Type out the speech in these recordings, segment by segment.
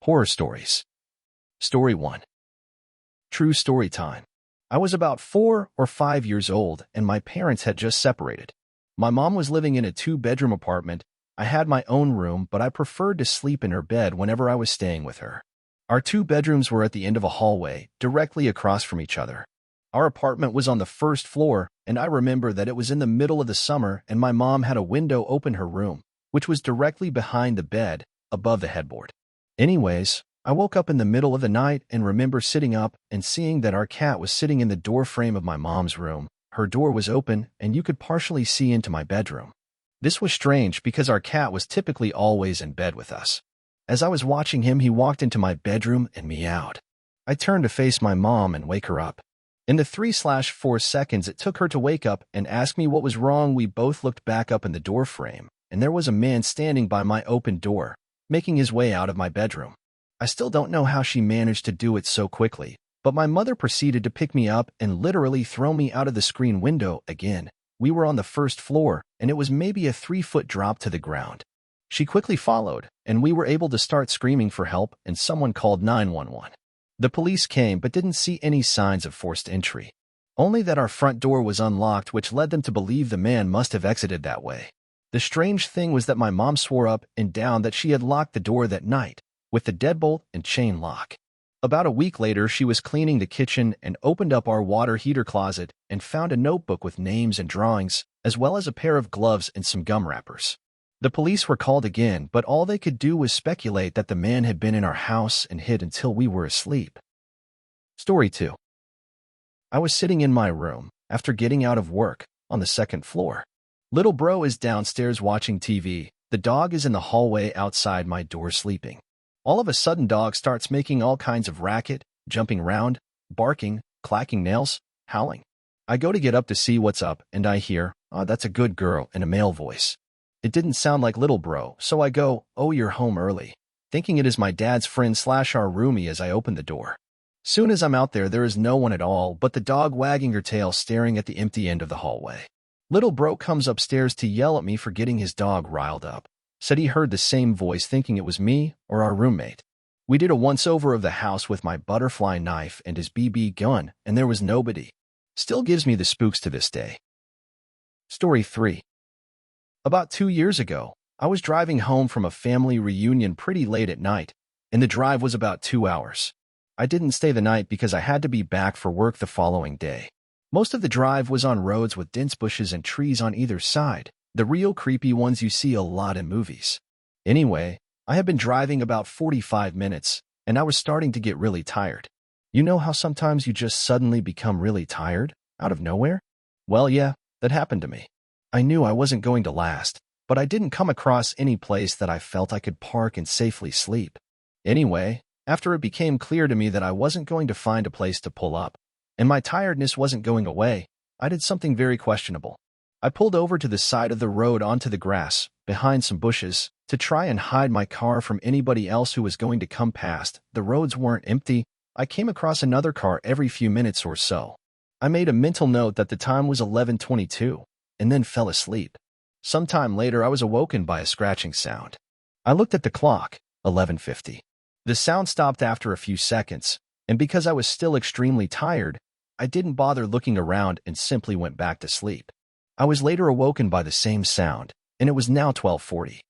Horror stories. Story 1. True story time. I was about 4 or 5 years old and my parents had just separated. My mom was living in a 2-bedroom apartment. I had my own room, but I preferred to sleep in her bed whenever I was staying with her. Our 2 bedrooms were at the end of a hallway, directly across from each other. Our apartment was on the first floor, and I remember that it was in the middle of the summer and my mom had a window open her room, which was directly behind the bed, above the headboard. Anyways, I woke up in the middle of the night and remember sitting up and seeing that our cat was sitting in the door frame of my mom's room. Her door was open and you could partially see into my bedroom. This was strange because our cat was typically always in bed with us. As I was watching him, he walked into my bedroom and meowed. I turned to face my mom and wake her up. In the 3/4 seconds it took her to wake up and ask me what was wrong, we both looked back up in the door frame, and there was a man standing by my open door, making his way out of my bedroom. I still don't know how she managed to do it so quickly, but my mother proceeded to pick me up and literally throw me out of the screen window again. We were on the first floor, and it was maybe a 3-foot drop to the ground. She quickly followed, and we were able to start screaming for help, and someone called 911. The police came but didn't see any signs of forced entry. Only that our front door was unlocked, which led them to believe the man must have exited that way. The strange thing was that my mom swore up and down that she had locked the door that night, with the deadbolt and chain lock. About a week later, she was cleaning the kitchen and opened up our water heater closet and found a notebook with names and drawings, as well as a pair of gloves and some gum wrappers. The police were called again, but all they could do was speculate that the man had been in our house and hid until we were asleep. Story 2. I was sitting in my room, after getting out of work, on the second floor. Little bro is downstairs watching TV. The dog is in the hallway outside my door sleeping. All of a sudden, dog starts making all kinds of racket, jumping around, barking, clacking nails, howling. I go to get up to see what's up, and I hear, "Oh, that's a good girl," in a male voice. It didn't sound like little bro, so I go, "Oh, you're home early," thinking it is my dad's friend / our roomie as I open the door. Soon as I'm out there is no one at all but the dog wagging her tail staring at the empty end of the hallway. Little bro comes upstairs to yell at me for getting his dog riled up. Said he heard the same voice thinking it was me or our roommate. We did a once-over of the house with my butterfly knife and his BB gun, and there was nobody. Still gives me the spooks to this day. Story 3. About 2 years ago, I was driving home from a family reunion pretty late at night, and the drive was about 2 hours. I didn't stay the night because I had to be back for work the following day. Most of the drive was on roads with dense bushes and trees on either side. The real creepy ones you see a lot in movies. Anyway, I had been driving about 45 minutes, and I was starting to get really tired. You know how sometimes you just suddenly become really tired, out of nowhere? Well, yeah, that happened to me. I knew I wasn't going to last, but I didn't come across any place that I felt I could park and safely sleep. Anyway, after it became clear to me that I wasn't going to find a place to pull up, and my tiredness wasn't going away, I did something very questionable. I pulled over to the side of the road onto the grass, behind some bushes, to try and hide my car from anybody else who was going to come past. The roads weren't empty. I came across another car every few minutes or so. I made a mental note that the time was 11:22, and then fell asleep. Sometime later, I was awoken by a scratching sound. I looked at the clock, 11:50. The sound stopped after a few seconds, and because I was still extremely tired, I didn't bother looking around and simply went back to sleep. I was later awoken by the same sound, and it was now 12:40.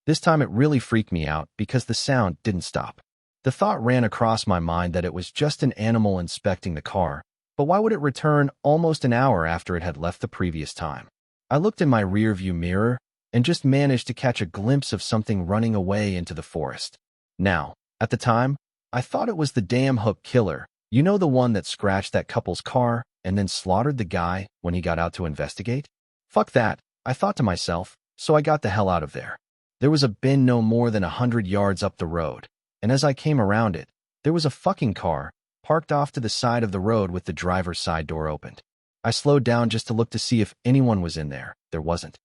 This time it really freaked me out because the sound didn't stop. The thought ran across my mind that it was just an animal inspecting the car, but why would it return almost an hour after it had left the previous time? I looked in my rearview mirror and just managed to catch a glimpse of something running away into the forest. Now, at the time, I thought it was the damn Hook killer, you know, the one that scratched that couple's car and then slaughtered the guy when he got out to investigate? Fuck that, I thought to myself, so I got the hell out of there. There was a bend no more than 100 yards up the road, and as I came around it, there was a fucking car, parked off to the side of the road with the driver's side door opened. I slowed down just to look to see if anyone was in there. There wasn't.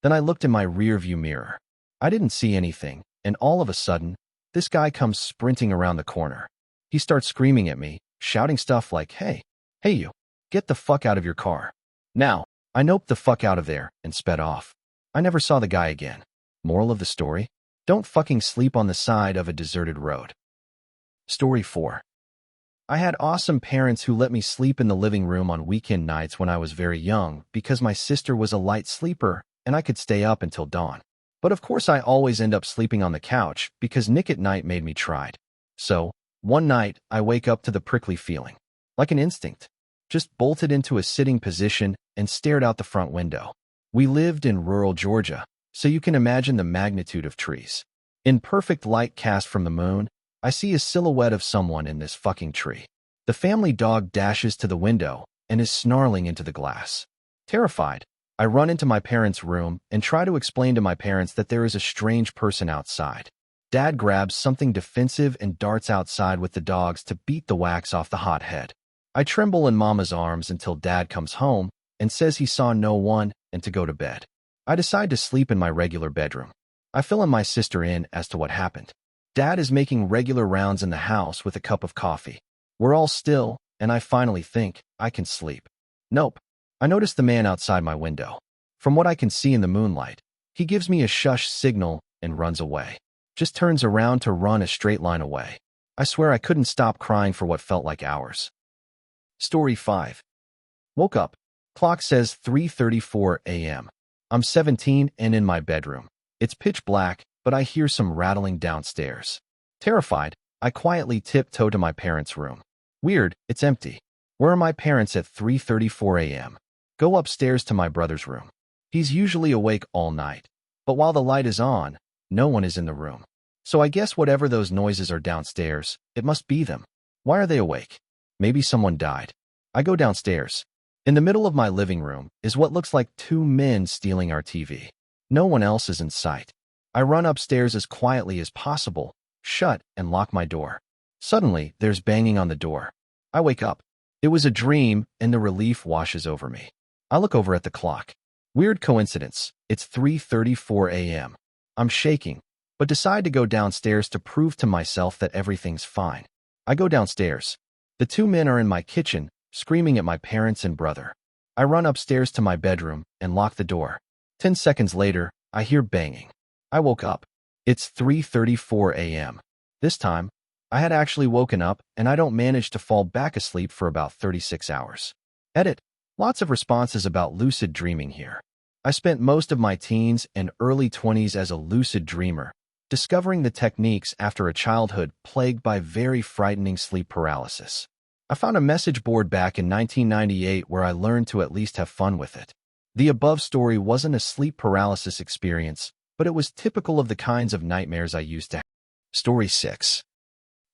Then I looked in my rearview mirror. I didn't see anything, and all of a sudden, this guy comes sprinting around the corner. He starts screaming at me, shouting stuff like, hey you, get the fuck out of your car. Now, I noped the fuck out of there and sped off. I never saw the guy again. Moral of the story? Don't fucking sleep on the side of a deserted road. Story 4. I had awesome parents who let me sleep in the living room on weekend nights when I was very young because my sister was a light sleeper and I could stay up until dawn. But of course I always end up sleeping on the couch because Nick at Night made me tried. So, one night I wake up to the prickly feeling. Like an instinct. Just bolted into a sitting position and stared out the front window. We lived in rural Georgia, so you can imagine the magnitude of trees. In perfect light cast from the moon, I see a silhouette of someone in this fucking tree. The family dog dashes to the window and is snarling into the glass. Terrified, I run into my parents' room and try to explain to my parents that there is a strange person outside. Dad grabs something defensive and darts outside with the dogs to beat the wax off the hot head. I tremble in Mama's arms until Dad comes home and says he saw no one and to go to bed. I decide to sleep in my regular bedroom. I fill in my sister in as to what happened. Dad is making regular rounds in the house with a cup of coffee. We're all still, and I finally think I can sleep. Nope. I notice the man outside my window. From what I can see in the moonlight, he gives me a shush signal and runs away. Just turns around to run a straight line away. I swear I couldn't stop crying for what felt like hours. Story 5. Woke up. Clock says 3:34 a.m. I'm 17 and in my bedroom. It's pitch black, but I hear some rattling downstairs. Terrified, I quietly tiptoe to my parents' room. Weird, it's empty. Where are my parents at 3:34 a.m.? Go upstairs to my brother's room. He's usually awake all night. But while the light is on, no one is in the room. So I guess whatever those noises are downstairs, it must be them. Why are they awake? Maybe someone died. I go downstairs. In the middle of my living room is what looks like two men stealing our TV. No one else is in sight. I run upstairs as quietly as possible, shut and lock my door. Suddenly, there's banging on the door. I wake up. It was a dream, and the relief washes over me. I look over at the clock. Weird coincidence. It's 3:34 a.m. I'm shaking, but decide to go downstairs to prove to myself that everything's fine. I go downstairs. The two men are in my kitchen, screaming at my parents and brother. I run upstairs to my bedroom and lock the door. 10 seconds later, I hear banging. I woke up. It's 3:34 a.m. This time, I had actually woken up and I don't manage to fall back asleep for about 36 hours. Edit. Lots of responses about lucid dreaming here. I spent most of my teens and early 20s as a lucid dreamer, discovering the techniques after a childhood plagued by very frightening sleep paralysis. I found a message board back in 1998 where I learned to at least have fun with it. The above story wasn't a sleep paralysis experience, but it was typical of the kinds of nightmares I used to have. Story 6.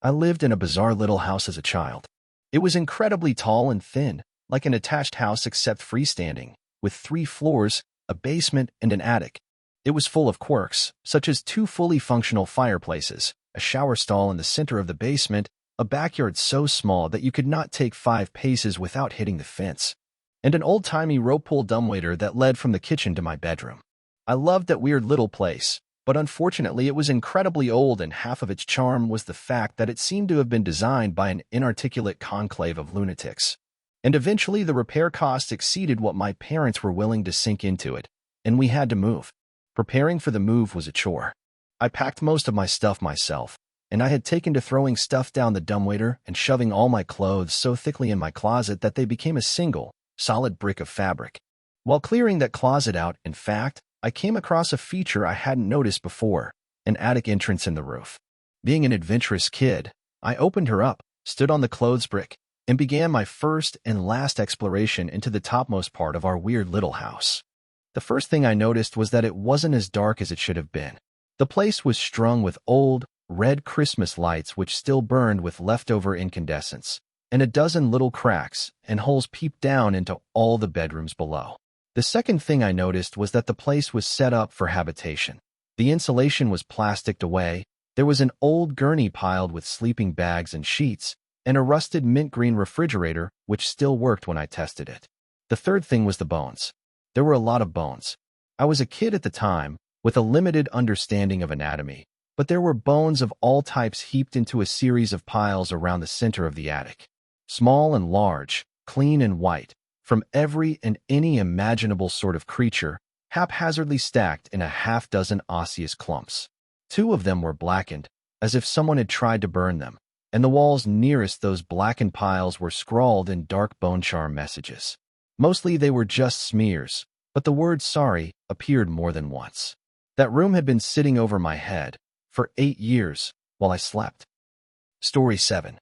I lived in a bizarre little house as a child. It was incredibly tall and thin, like an attached house except freestanding, with 3 floors, a basement, and an attic. It was full of quirks, such as 2 fully functional fireplaces, a shower stall in the center of the basement, a backyard so small that you could not take 5 paces without hitting the fence, and an old-timey rope-pull dumbwaiter that led from the kitchen to my bedroom. I loved that weird little place, but unfortunately it was incredibly old, and half of its charm was the fact that it seemed to have been designed by an inarticulate conclave of lunatics. And eventually the repair costs exceeded what my parents were willing to sink into it, and we had to move. Preparing for the move was a chore. I packed most of my stuff myself, and I had taken to throwing stuff down the dumbwaiter and shoving all my clothes so thickly in my closet that they became a single, solid brick of fabric. While clearing that closet out, in fact, I came across a feature I hadn't noticed before, an attic entrance in the roof. Being an adventurous kid, I opened her up, stood on the clothes brick, and began my first and last exploration into the topmost part of our weird little house. The first thing I noticed was that it wasn't as dark as it should have been. The place was strung with old, red Christmas lights which still burned with leftover incandescence, and a dozen little cracks and holes peeped down into all the bedrooms below. The second thing I noticed was that the place was set up for habitation. The insulation was plasticked away, there was an old gurney piled with sleeping bags and sheets, and a rusted mint green refrigerator which still worked when I tested it. The third thing was the bones. There were a lot of bones. I was a kid at the time, with a limited understanding of anatomy, but there were bones of all types heaped into a series of piles around the center of the attic. Small and large, clean and white, from every and any imaginable sort of creature, haphazardly stacked in a half-dozen osseous clumps. 2 of them were blackened, as if someone had tried to burn them. and the walls nearest those blackened piles were scrawled in dark bone charm messages. Mostly they were just smears, but the word sorry appeared more than once. That room had been sitting over my head for 8 years while I slept. Story 7.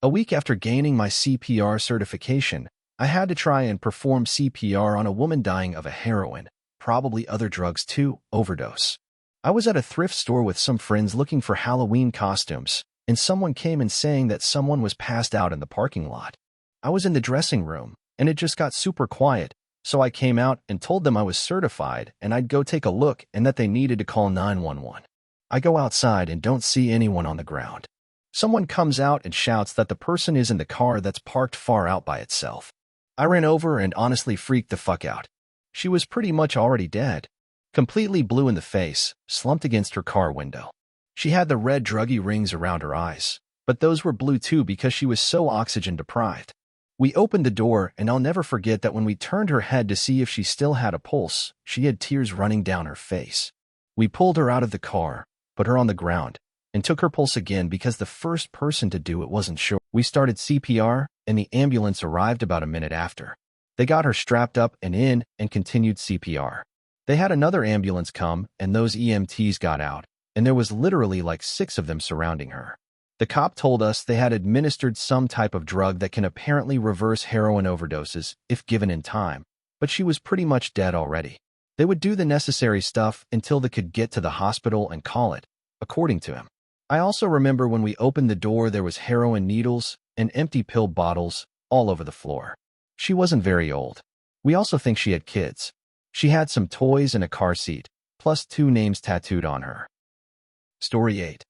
A week after gaining my CPR certification, I had to try and perform CPR on a woman dying of a heroin, probably other drugs too, overdose. I was at a thrift store with some friends looking for Halloween costumes, and someone came in saying that someone was passed out in the parking lot. I was in the dressing room, and it just got super quiet, so I came out and told them I was certified and I'd go take a look and that they needed to call 911. I go outside and don't see anyone on the ground. Someone comes out and shouts that the person is in the car that's parked far out by itself. I ran over and honestly freaked the fuck out. She was pretty much already dead. Completely blue in the face, slumped against her car window. She had the red druggy rings around her eyes, but those were blue too because she was so oxygen deprived. We opened the door, and I'll never forget that when we turned her head to see if she still had a pulse, she had tears running down her face. We pulled her out of the car, put her on the ground, and took her pulse again because the first person to do it wasn't sure. We started CPR, and the ambulance arrived about a minute after. They got her strapped up and in and continued CPR. They had another ambulance come, and those EMTs got out, and there was literally like 6 of them surrounding her. The cop told us they had administered some type of drug that can apparently reverse heroin overdoses if given in time, but she was pretty much dead already. They would do the necessary stuff until they could get to the hospital and call it, according to him. I also remember when we opened the door there was heroin needles and empty pill bottles all over the floor. She wasn't very old. We also think she had kids. She had some toys and a car seat, plus 2 names tattooed on her. Story 8.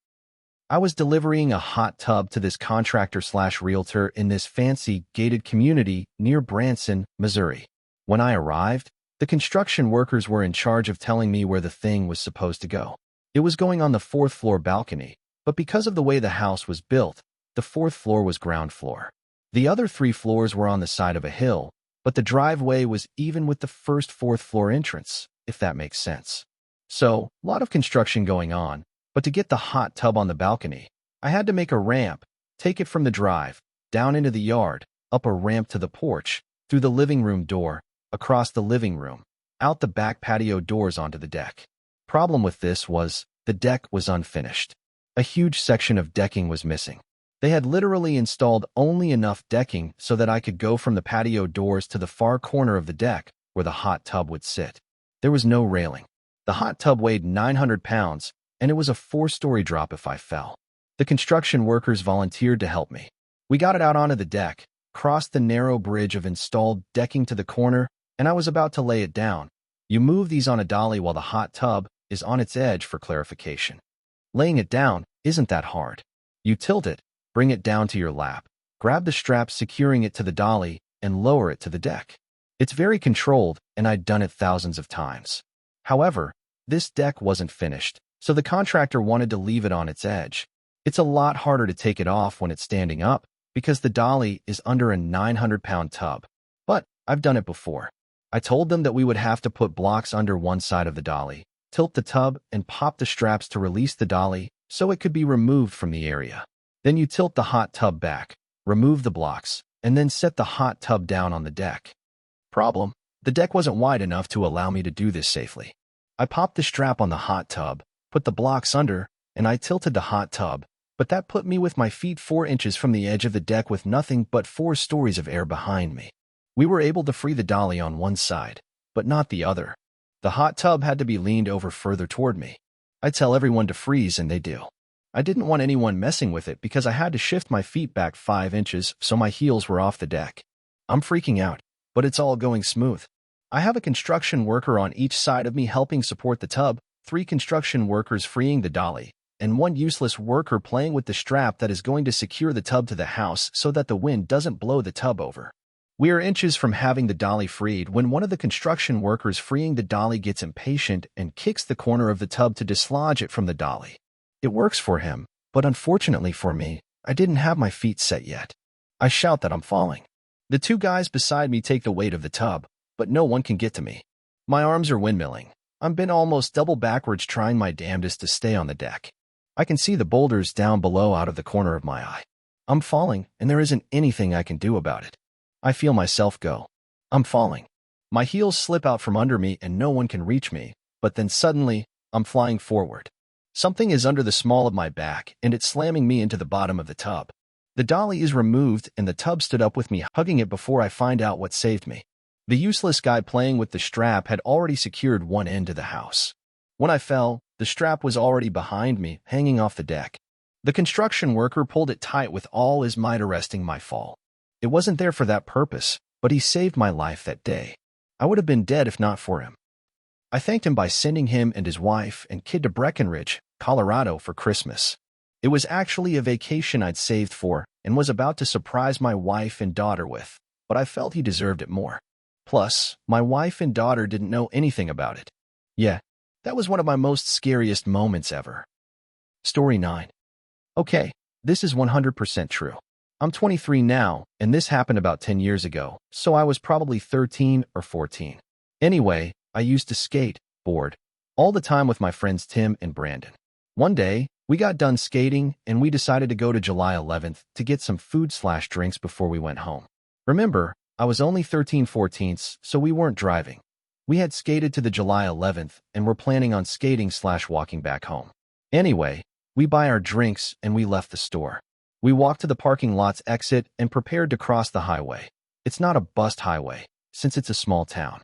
I was delivering a hot tub to this contractor/realtor in this fancy, gated community near Branson, Missouri. When I arrived, the construction workers were in charge of telling me where the thing was supposed to go. It was going on the 4th floor balcony, but because of the way the house was built, the 4th floor was ground floor. The other 3 floors were on the side of a hill, but the driveway was even with the first 4th floor entrance, if that makes sense. So, a lot of construction going on, but to get the hot tub on the balcony, I had to make a ramp, take it from the drive, down into the yard, up a ramp to the porch, through the living room door, across the living room, out the back patio doors onto the deck. Problem with this was, the deck was unfinished. A huge section of decking was missing. They had literally installed only enough decking so that I could go from the patio doors to the far corner of the deck where the hot tub would sit. There was no railing. The hot tub weighed 900 pounds, and it was a 4-story drop if I fell. The construction workers volunteered to help me. We got it out onto the deck, crossed the narrow bridge of installed decking to the corner, and I was about to lay it down. You move these on a dolly while the hot tub is on its edge for clarification. Laying it down isn't that hard. You tilt it, bring it down to your lap, grab the strap securing it to the dolly, and lower it to the deck. It's very controlled, and I'd done it thousands of times. However, this deck wasn't finished, so the contractor wanted to leave it on its edge. It's a lot harder to take it off when it's standing up, because the dolly is under a 900-pound tub. But I've done it before. I told them that we would have to put blocks under one side of the dolly, tilt the tub, and pop the straps to release the dolly so it could be removed from the area. Then you tilt the hot tub back, remove the blocks, and then set the hot tub down on the deck. Problem: the deck wasn't wide enough to allow me to do this safely. I popped the strap on the hot tub, put the blocks under, and I tilted the hot tub, but that put me with my feet 4 inches from the edge of the deck with nothing but 4 stories of air behind me. We were able to free the dolly on one side, but not the other. The hot tub had to be leaned over further toward me. I tell everyone to freeze, and they do. I didn't want anyone messing with it because I had to shift my feet back 5 inches so my heels were off the deck. I'm freaking out, but it's all going smooth. I have a construction worker on each side of me helping support the tub, 3 construction workers freeing the dolly, and 1 useless worker playing with the strap that is going to secure the tub to the house so that the wind doesn't blow the tub over. We are inches from having the dolly freed when one of the construction workers freeing the dolly gets impatient and kicks the corner of the tub to dislodge it from the dolly. It works for him, but unfortunately for me, I didn't have my feet set yet. I shout that I'm falling. The 2 guys beside me take the weight of the tub, but no one can get to me. My arms are windmilling. I'm bent almost double backwards trying my damnedest to stay on the deck. I can see the boulders down below out of the corner of my eye. I'm falling, and there isn't anything I can do about it. I feel myself go. I'm falling. My heels slip out from under me and no one can reach me, but then suddenly, I'm flying forward. Something is under the small of my back, and it's slamming me into the bottom of the tub. The dolly is removed, and the tub stood up with me hugging it before I find out what saved me. The useless guy playing with the strap had already secured one end to the house. When I fell, the strap was already behind me, hanging off the deck. The construction worker pulled it tight with all his might, arresting my fall. It wasn't there for that purpose, but he saved my life that day. I would have been dead if not for him. I thanked him by sending him and his wife and kid to Breckenridge, Colorado for Christmas. It was actually a vacation I'd saved for and was about to surprise my wife and daughter with, but I felt he deserved it more. Plus, my wife and daughter didn't know anything about it. Yeah, that was one of my most scariest moments ever. Story 9. Okay, this is 100% true. I'm 23 now, and this happened about 10 years ago, so I was probably 13 or 14. Anyway, I used to skateboard all the time with my friends Tim and Brandon. One day, we got done skating, and we decided to go to July 11th to get some food/drinks before we went home. Remember, I was only 13/14, so we weren't driving. We had skated to the July 11th and were planning on skating/walking back home. Anyway, we buy our drinks and we left the store. We walked to the parking lot's exit and prepared to cross the highway. It's not a bust highway, since it's a small town.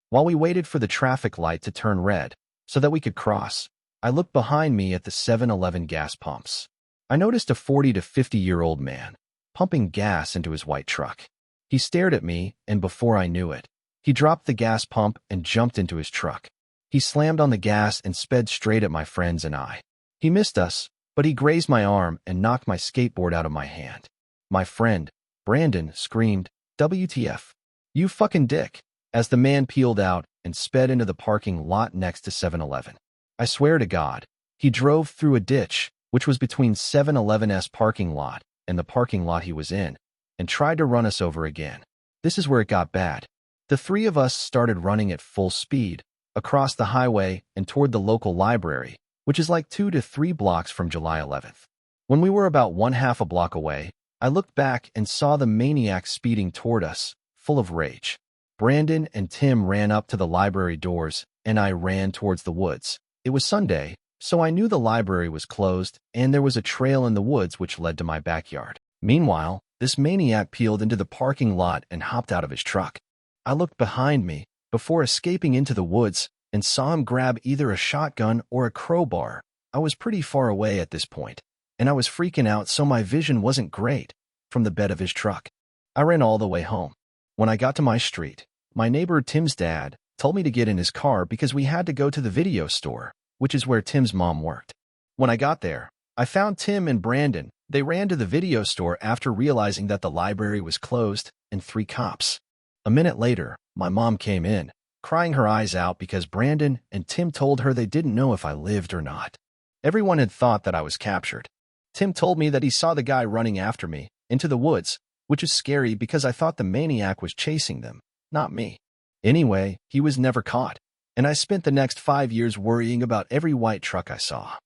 While we waited for the traffic light to turn red so that we could cross, I looked behind me at the 7-Eleven gas pumps. I noticed a 40 to 50-year-old man pumping gas into his white truck. He stared at me, and before I knew it, he dropped the gas pump and jumped into his truck. He slammed on the gas and sped straight at my friends and I. He missed us, but he grazed my arm and knocked my skateboard out of my hand. My friend, Brandon, screamed, "WTF? You fucking dick," as the man peeled out and sped into the parking lot next to 7-Eleven. I swear to God, he drove through a ditch, which was between 7-Eleven's parking lot and the parking lot he was in, and tried to run us over again. This is where it got bad. The three of us started running at full speed across the highway and toward the local library, which is like 2 to 3 blocks from July 11th. When we were about 1/2 a block away, I looked back and saw the maniac speeding toward us, full of rage. Brandon and Tim ran up to the library doors, and I ran towards the woods. It was Sunday, so I knew the library was closed, and there was a trail in the woods which led to my backyard. Meanwhile, this maniac peeled into the parking lot and hopped out of his truck. I looked behind me before escaping into the woods and saw him grab either a shotgun or a crowbar. I was pretty far away at this point, and I was freaking out, so my vision wasn't great from the bed of his truck. I ran all the way home. When I got to my street, my neighbor Tim's dad told me to get in his car because we had to go to the video store, which is where Tim's mom worked. When I got there, I found Tim and Brandon. They ran to the video store after realizing that the library was closed, and 3 cops. A minute later, my mom came in, crying her eyes out because Brandon and Tim told her they didn't know if I lived or not. Everyone had thought that I was captured. Tim told me that he saw the guy running after me into the woods, which is scary because I thought the maniac was chasing them, not me. Anyway, he was never caught, and I spent the next 5 years worrying about every white truck I saw.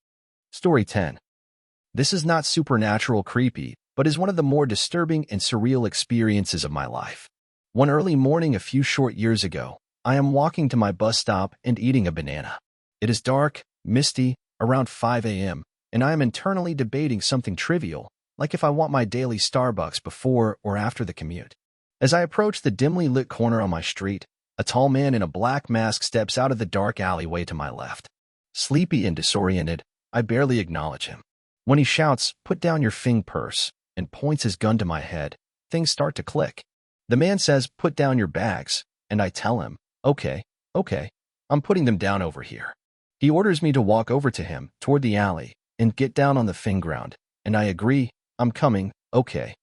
Story 10. This is not supernatural creepy, but is one of the more disturbing and surreal experiences of my life. One early morning a few short years ago, I am walking to my bus stop and eating a banana. It is dark, misty, around 5 a.m., and I am internally debating something trivial, like if I want my daily Starbucks before or after the commute. As I approach the dimly lit corner on my street, a tall man in a black mask steps out of the dark alleyway to my left. Sleepy and disoriented, I barely acknowledge him. When he shouts, "Put down your purse," and points his gun to my head, things start to click. The man says, "Put down your bags," and I tell him, Okay, I'm putting them down over here." He orders me to walk over to him, toward the alley, and get down on the ground, and I agree, I'm coming, okay.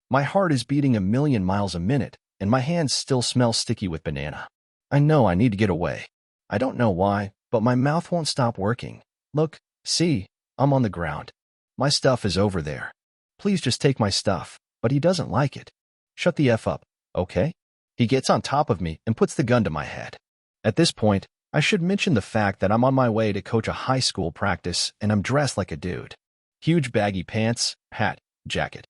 My heart is beating 1,000,000 miles a minute, and my hands still smell sticky with banana. I know I need to get away. I don't know why, but my mouth won't stop working. Look, see, I'm on the ground. My stuff is over there. Please just take my stuff, but he doesn't like it. Shut the F up, okay? He gets on top of me and puts the gun to my head. At this point, I should mention the fact that I'm on my way to coach a high school practice and I'm dressed like a dude. Huge baggy pants, hat, jacket.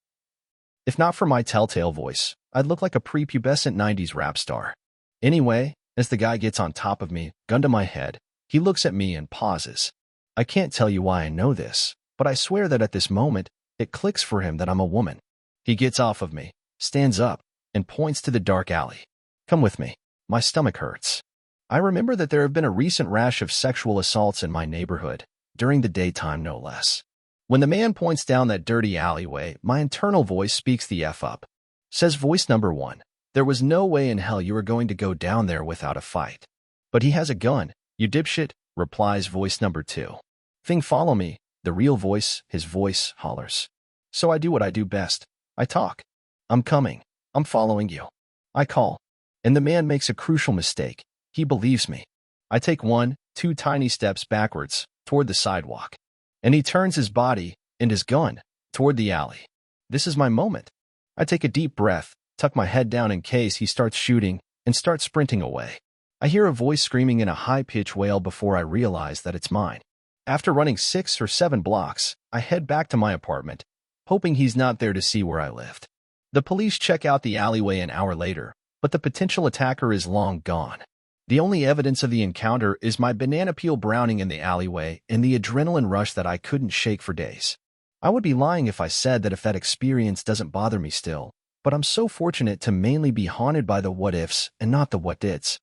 If not for my telltale voice, I'd look like a prepubescent 90s rap star. Anyway, as the guy gets on top of me, gun to my head, he looks at me and pauses. I can't tell you why I know this, but I swear that at this moment, it clicks for him that I'm a woman. He gets off of me, stands up, and points to the dark alley. Come with me. My stomach hurts. I remember that there have been a recent rash of sexual assaults in my neighborhood, during the daytime no less. When the man points down that dirty alleyway, my internal voice speaks the F up. Says voice number 1, there was no way in hell you were going to go down there without a fight. But he has a gun, you dipshit, replies voice number 2. Thing follow me, the real voice, his voice, hollers. So I do what I do best. I talk. I'm coming. I'm following you. I call. And the man makes a crucial mistake. He believes me. I take 1, 2 tiny steps backwards, toward the sidewalk. And he turns his body, and his gun, toward the alley. This is my moment. I take a deep breath, tuck my head down in case he starts shooting, and start sprinting away. I hear a voice screaming in a high-pitched wail before I realize that it's mine. After running 6 or 7 blocks, I head back to my apartment, hoping he's not there to see where I lived. The police check out the alleyway an hour later, but the potential attacker is long gone. The only evidence of the encounter is my banana peel browning in the alleyway and the adrenaline rush that I couldn't shake for days. I would be lying if I said that that experience doesn't bother me still, but I'm so fortunate to mainly be haunted by the what-ifs and not the what-did's.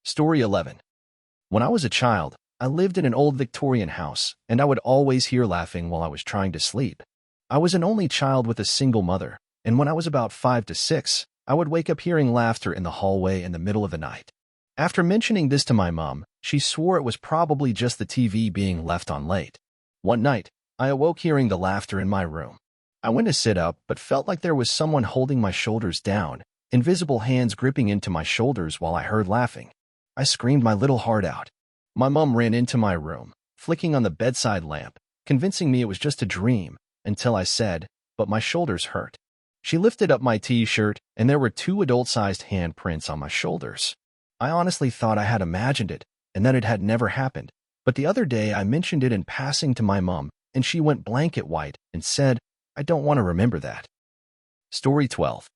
Story 11. When I was a child, I lived in an old Victorian house, and I would always hear laughing while I was trying to sleep. I was an only child with a single mother, and when I was about 5 to 6, I would wake up hearing laughter in the hallway in the middle of the night. After mentioning this to my mom, she swore it was probably just the TV being left on late. One night, I awoke hearing the laughter in my room. I went to sit up but felt like there was someone holding my shoulders down, invisible hands gripping into my shoulders while I heard laughing. I screamed my little heart out. My mom ran into my room, flicking on the bedside lamp, convincing me it was just a dream, until I said, but my shoulders hurt. She lifted up my t-shirt, and there were 2 adult-sized handprints on my shoulders. I honestly thought I had imagined it, and that it had never happened, but the other day I mentioned it in passing to my mom, and she went blanket white and said, I don't want to remember that. Story 12.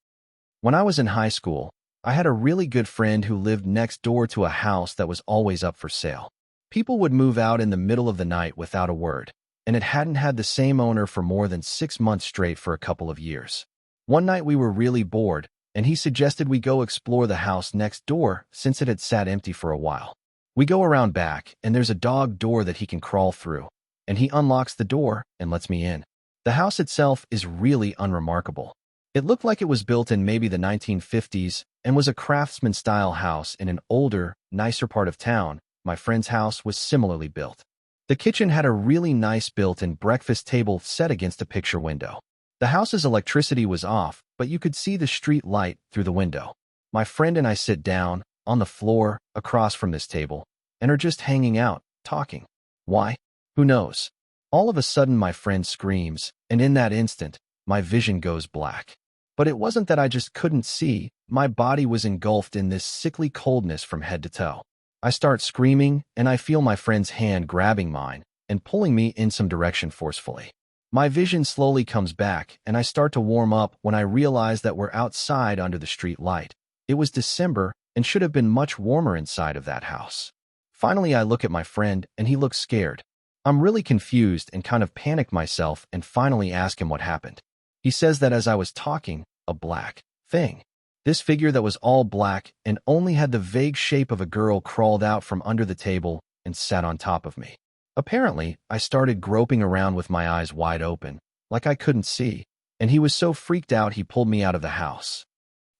When I was in high school, I had a really good friend who lived next door to a house that was always up for sale. People would move out in the middle of the night without a word, and it hadn't had the same owner for more than 6 months straight for a couple of years. One night we were really bored, and he suggested we go explore the house next door since it had sat empty for a while. We go around back, and there's a dog door that he can crawl through, and he unlocks the door and lets me in. The house itself is really unremarkable. It looked like it was built in maybe the 1950s and was a craftsman-style house in an older, nicer part of town. My friend's house was similarly built. The kitchen had a really nice built-in breakfast table set against a picture window. The house's electricity was off, but you could see the street light through the window. My friend and I sit down, on the floor, across from this table, and are just hanging out, talking. Why? Who knows? All of a sudden my friend screams, and in that instant, my vision goes black. But it wasn't that I just couldn't see, my body was engulfed in this sickly coldness from head to toe. I start screaming, and I feel my friend's hand grabbing mine and pulling me in some direction forcefully. My vision slowly comes back, and I start to warm up when I realize that we're outside under the street light. It was December and should have been much warmer inside of that house. Finally, I look at my friend, and he looks scared. I'm really confused and kind of panic myself and finally ask him what happened. He says that as I was talking, a black thing. This figure that was all black and only had the vague shape of a girl crawled out from under the table and sat on top of me. Apparently, I started groping around with my eyes wide open, like I couldn't see, and he was so freaked out he pulled me out of the house.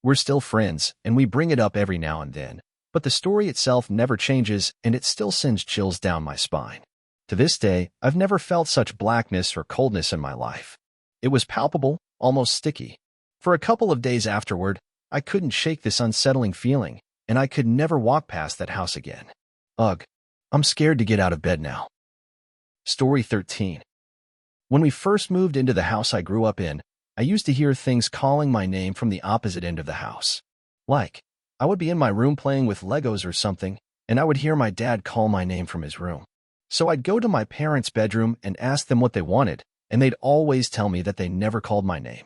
We're still friends, and we bring it up every now and then, but the story itself never changes, and it still sends chills down my spine. To this day, I've never felt such blackness or coldness in my life. It was palpable, almost sticky. For a couple of days afterward, I couldn't shake this unsettling feeling, and I could never walk past that house again. Ugh, I'm scared to get out of bed now. Story 13. When we first moved into the house I grew up in, I used to hear things calling my name from the opposite end of the house. Like, I would be in my room playing with Legos or something, and I would hear my dad call my name from his room. So I'd go to my parents' bedroom and ask them what they wanted, and they'd always tell me that they never called my name.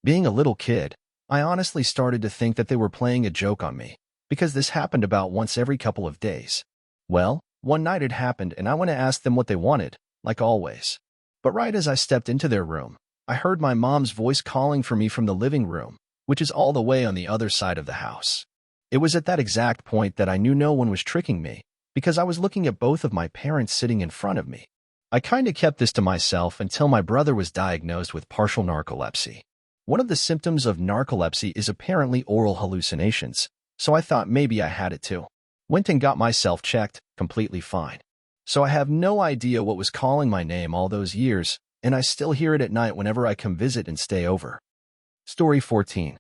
Being a little kid, I honestly started to think that they were playing a joke on me, because this happened about once every couple of days. Well, one night it happened and I went to ask them what they wanted, like always. But right as I stepped into their room, I heard my mom's voice calling for me from the living room, which is all the way on the other side of the house. It was at that exact point that I knew no one was tricking me, because I was looking at both of my parents sitting in front of me. I kinda kept this to myself until my brother was diagnosed with partial narcolepsy. One of the symptoms of narcolepsy is apparently oral hallucinations, so I thought maybe I had it too. Went and got myself checked, completely fine. So I have no idea what was calling my name all those years, and I still hear it at night whenever I come visit and stay over. Story 14.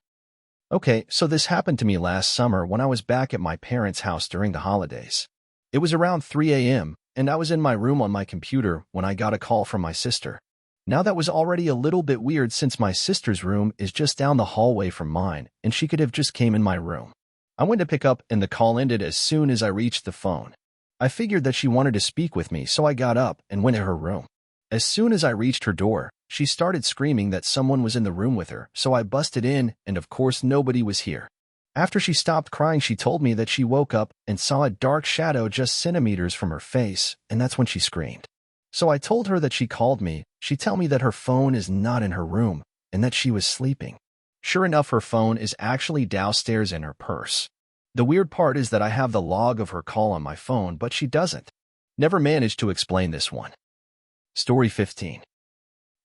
Okay, so this happened to me last summer when I was back at my parents' house during the holidays. It was around 3 a.m., and I was in my room on my computer when I got a call from my sister. Now that was already a little bit weird since my sister's room is just down the hallway from mine, and she could have just came in my room. I went to pick up and the call ended as soon as I reached the phone. I figured that she wanted to speak with me, so I got up and went to her room. As soon as I reached her door, she started screaming that someone was in the room with her, so I busted in, and of course nobody was here. After she stopped crying, she told me that she woke up and saw a dark shadow just centimeters from her face, and that's when she screamed. So I told her that she called me. She told me that her phone is not in her room, and that she was sleeping. Sure enough, her phone is actually downstairs in her purse. The weird part is that I have the log of her call on my phone, but she doesn't. Never managed to explain this one. Story 15.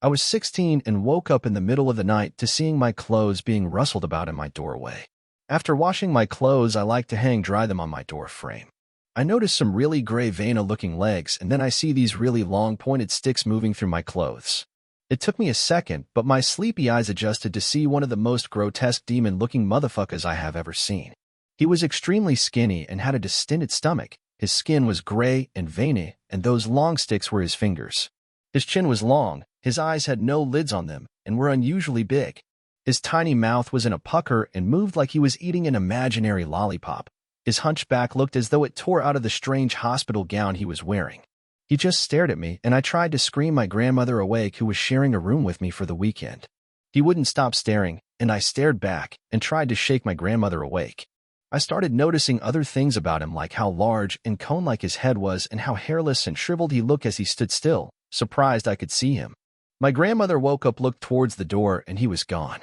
I was 16 and woke up in the middle of the night to seeing my clothes being rustled about in my doorway. After washing my clothes, I like to hang dry them on my door frame. I notice some really gray Vena-looking legs, and then I see these really long pointed sticks moving through my clothes. It took me a second, but my sleepy eyes adjusted to see one of the most grotesque demon-looking motherfuckers I have ever seen. He was extremely skinny and had a distended stomach. His skin was gray and veiny, and those long sticks were his fingers. His chin was long, his eyes had no lids on them, and were unusually big. His tiny mouth was in a pucker and moved like he was eating an imaginary lollipop. His hunchback looked as though it tore out of the strange hospital gown he was wearing. He just stared at me, and I tried to scream my grandmother awake, who was sharing a room with me for the weekend. He wouldn't stop staring, and I stared back and tried to shake my grandmother awake. I started noticing other things about him, like how large and cone-like his head was and how hairless and shriveled he looked as he stood still, surprised I could see him. My grandmother woke up, looked towards the door, and he was gone.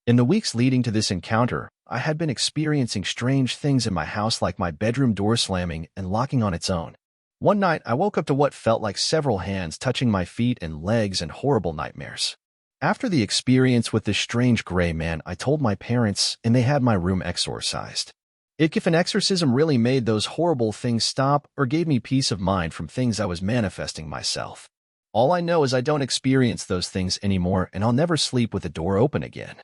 In the weeks leading to this encounter, I had been experiencing strange things in my house, like my bedroom door slamming and locking on its own. One night, I woke up to what felt like several hands touching my feet and legs and horrible nightmares. After the experience with this strange gray man, I told my parents, and they had my room exorcised. If an exorcism really made those horrible things stop or gave me peace of mind from things I was manifesting myself. All I know is I don't experience those things anymore, and I'll never sleep with the door open again.